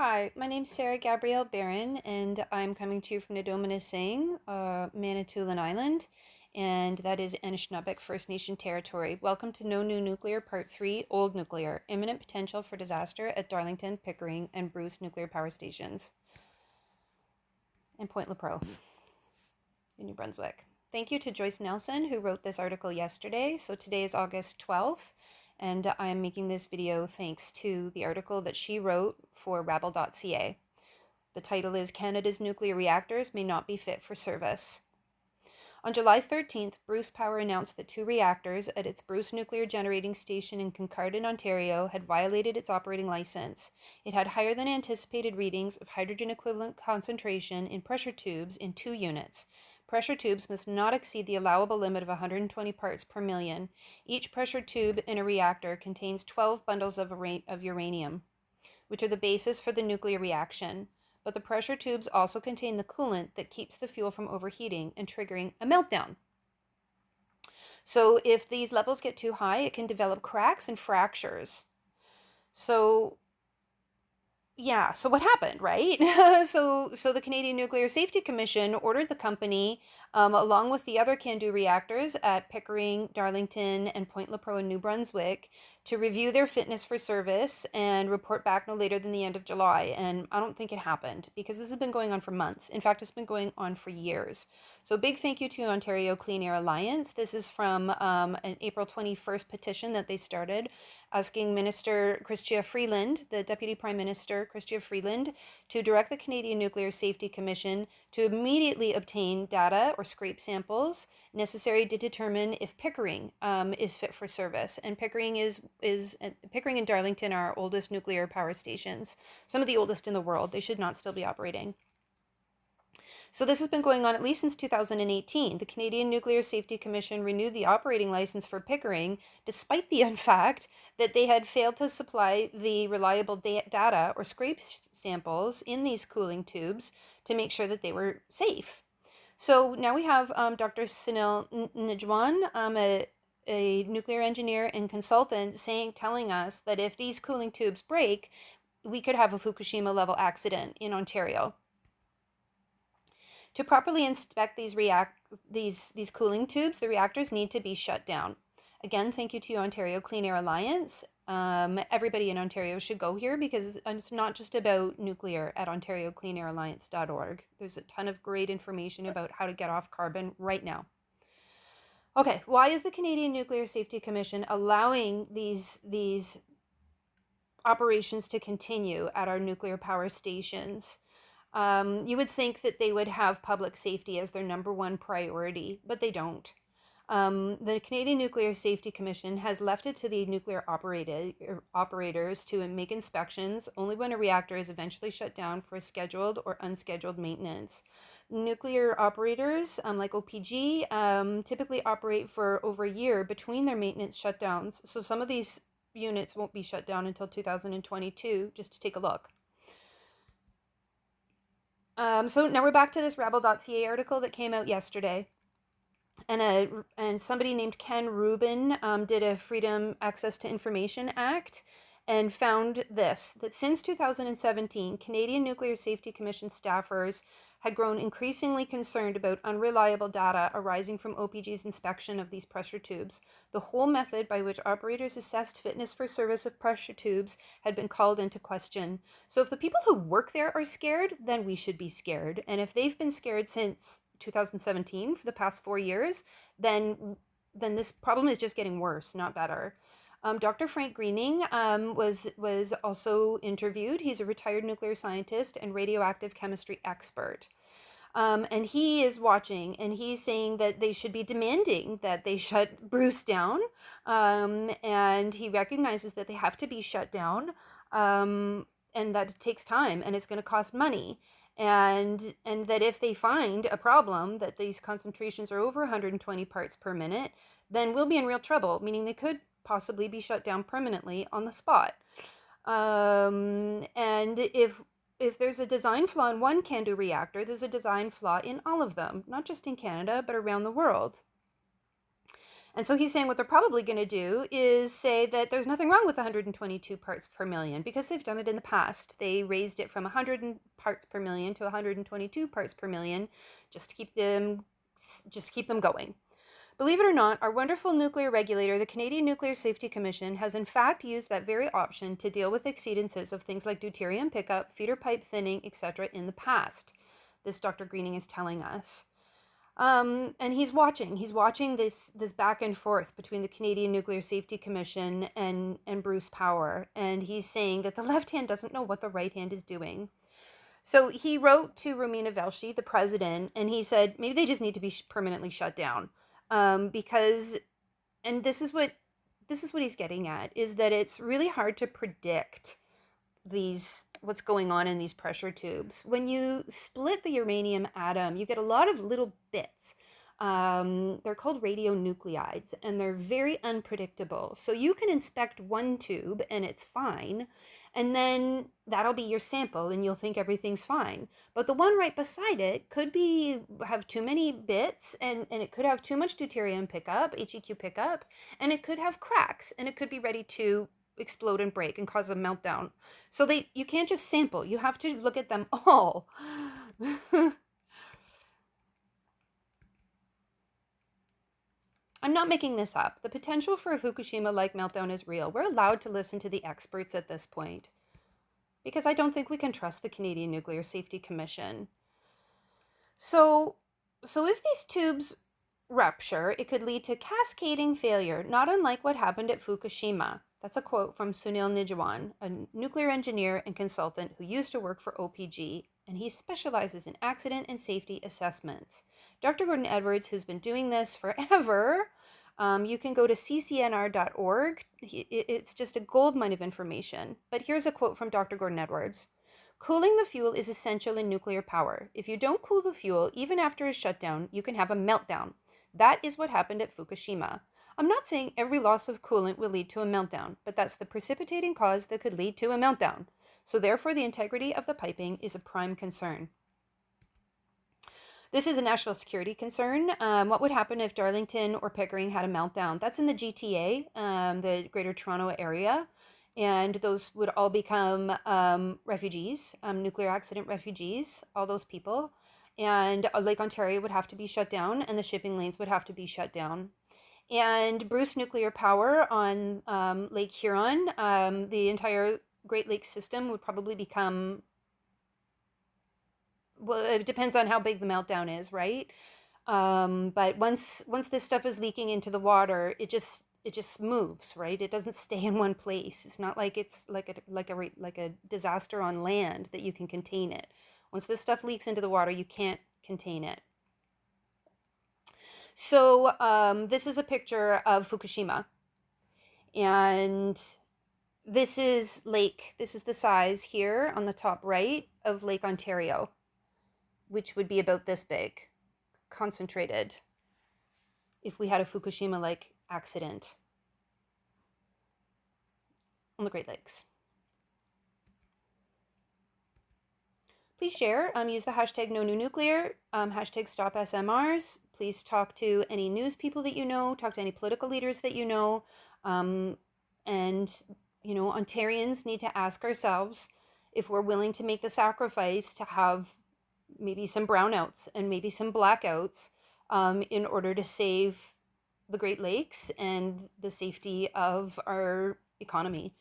Hi, my name's Sarah Gabrielle Barron, and I'm coming to you from Ndominasing, Manitoulin Island, and that is Anishinaabe First Nation territory. Welcome to No New Nuclear Part 3, Old Nuclear, Imminent Potential for Disaster at Darlington, Pickering, and Bruce Nuclear Power Stations, and Point Lepreau in New Brunswick. Thank you to Joyce Nelson, who wrote this article yesterday. So today is August 12th, and I am making this video thanks to the article that she wrote for rabble.ca. The title is Canada's Nuclear Reactors May Not Be Fit for Service. On July 13th, Bruce Power announced that two reactors at its Bruce Nuclear Generating Station in Kincardine, Ontario, had violated its operating license. It had higher than anticipated readings of hydrogen equivalent concentration in pressure tubes in 2 units. Pressure tubes must not exceed the allowable limit of 120 parts per million. Each pressure tube in a reactor contains 12 bundles of uranium, which are the basis for the nuclear reaction. But the pressure tubes also contain the coolant that keeps the fuel from overheating and triggering a meltdown. So if these levels get too high, it can develop cracks and fractures. So what happened, right? so the Canadian Nuclear Safety Commission ordered the company, along with the other CANDU reactors at Pickering, Darlington, and Point Lepreau in New Brunswick, to review their fitness for service and report back no later than the end of July. And I don't think it happened because this has been going on for months. In fact, it's been going on for years. So big thank you to Ontario Clean Air Alliance. This is from an April 21st petition that they started, asking Minister Chrystia Freeland, the Deputy Prime Minister Chrystia Freeland, to direct the Canadian Nuclear Safety Commission to immediately obtain data or scrape samples necessary to determine if Pickering is fit for service. And Pickering Pickering and Darlington are our oldest nuclear power stations, some of the oldest in the world. They should not still be operating. So this has been going on at least since 2018. The Canadian Nuclear Safety Commission renewed the operating license for Pickering, despite the fact that they had failed to supply the reliable data or scrape samples in these cooling tubes to make sure that they were safe. So now we have Dr. Sunil Nijwan, a nuclear engineer and consultant, telling us that if these cooling tubes break, we could have a Fukushima level accident in Ontario. To properly inspect these cooling tubes, the reactors need to be shut down. Again, thank you to Ontario Clean Air Alliance. Everybody in Ontario should go here because it's not just about nuclear at OntarioCleanAirAlliance.org. There's a ton of great information about how to get off carbon right now. Okay, why is the Canadian Nuclear Safety Commission allowing these operations to continue at our nuclear power stations? You would think that they would have public safety as their number one priority, but they don't. The Canadian Nuclear Safety Commission has left it to the nuclear operators to make inspections only when a reactor is eventually shut down for scheduled or unscheduled maintenance. Nuclear operators, like OPG, typically operate for over a year between their maintenance shutdowns. So some of these units won't be shut down until 2022, just to take a look. So now we're back to this rabble.ca article that came out yesterday. And somebody named Ken Rubin did a Freedom Access to Information Act and found this, that since 2017, Canadian Nuclear Safety Commission staffers had grown increasingly concerned about unreliable data arising from OPG's inspection of these pressure tubes. The whole method by which operators assessed fitness for service of pressure tubes had been called into question. So if the people who work there are scared, then we should be scared. And if they've been scared since 2017 for the past 4 years, then this problem is just getting worse, not better. Dr. Frank Greening was also interviewed. He's a retired nuclear scientist and radioactive chemistry expert. And he is watching, and he's saying that they should be demanding that they shut Bruce down. And he recognizes that they have to be shut down, and that it takes time and it's going to cost money. And that if they find a problem, that these concentrations are over 120 parts per minute, then we'll be in real trouble, meaning they could possibly be shut down permanently on the spot. And if there's a design flaw in one CANDU reactor, there's a design flaw in all of them, not just in Canada, but around the world. And so he's saying what they're probably going to do is say that there's nothing wrong with 122 parts per million because they've done it in the past. They raised it from 100 parts per million to 122 parts per million just to keep them going. Believe it or not, our wonderful nuclear regulator, the Canadian Nuclear Safety Commission, has in fact used that very option to deal with exceedances of things like deuterium pickup, feeder pipe thinning, etc. in the past. This Dr. Greening is telling us. And he's watching this back and forth between the Canadian Nuclear Safety Commission and Bruce Power, and he's saying that the left hand doesn't know what the right hand is doing. So he wrote to Romina Velshi, the president, and he said maybe they just need to be permanently shut down, because, and this is what he's getting at, is that it's really hard to predict what's going on in these pressure tubes. When you split the uranium atom, you get a lot of little bits. They're called radionuclides, and they're very unpredictable. So you can inspect one tube and it's fine, and then that'll be your sample and you'll think everything's fine. But the one right beside it could have too many bits, and it could have too much deuterium pickup, HEQ pickup, and it could have cracks, and it could be ready to explode and break and cause a meltdown. So you can't just sample, you have to look at them all. I'm not making this up. The potential for a Fukushima-like meltdown is real. We're allowed to listen to the experts at this point, because I don't think we can trust the Canadian Nuclear Safety Commission. So if these tubes rupture, it could lead to cascading failure, not unlike what happened at Fukushima. That's a quote from Sunil Nijhawan, a nuclear engineer and consultant who used to work for OPG, and he specializes in accident and safety assessments. Dr. Gordon Edwards, who's been doing this forever, you can go to ccnr.org. It's just a goldmine of information. But here's a quote from Dr. Gordon Edwards. Cooling the fuel is essential in nuclear power. If you don't cool the fuel, even after a shutdown, you can have a meltdown. That is what happened at Fukushima. I'm not saying every loss of coolant will lead to a meltdown, but that's the precipitating cause that could lead to a meltdown. So therefore, the integrity of the piping is a prime concern. This is a national security concern. What would happen if Darlington or Pickering had a meltdown? That's in the GTA, the Greater Toronto Area, and those would all become refugees, nuclear accident refugees, all those people. And Lake Ontario would have to be shut down, and the shipping lanes would have to be shut down. And Bruce Nuclear Power on Lake Huron, the entire Great Lakes system would probably become, well, it depends on how big the meltdown is, right? But once this stuff is leaking into the water, it just moves, right? It doesn't stay in one place. It's not like it's like a disaster on land that you can contain it. Once this stuff leaks into the water, you can't contain it. So this is a picture of Fukushima, and this is the size here on the top right of Lake Ontario, which would be about this big, concentrated, if we had a Fukushima-like accident on the Great Lakes. Please share, use the hashtag #NoNewNuclear, hashtag StopSMRs. Please talk to any news people that you know, talk to any political leaders that you know. And, Ontarians need to ask ourselves if we're willing to make the sacrifice to have maybe some brownouts and maybe some blackouts in order to save the Great Lakes and the safety of our economy.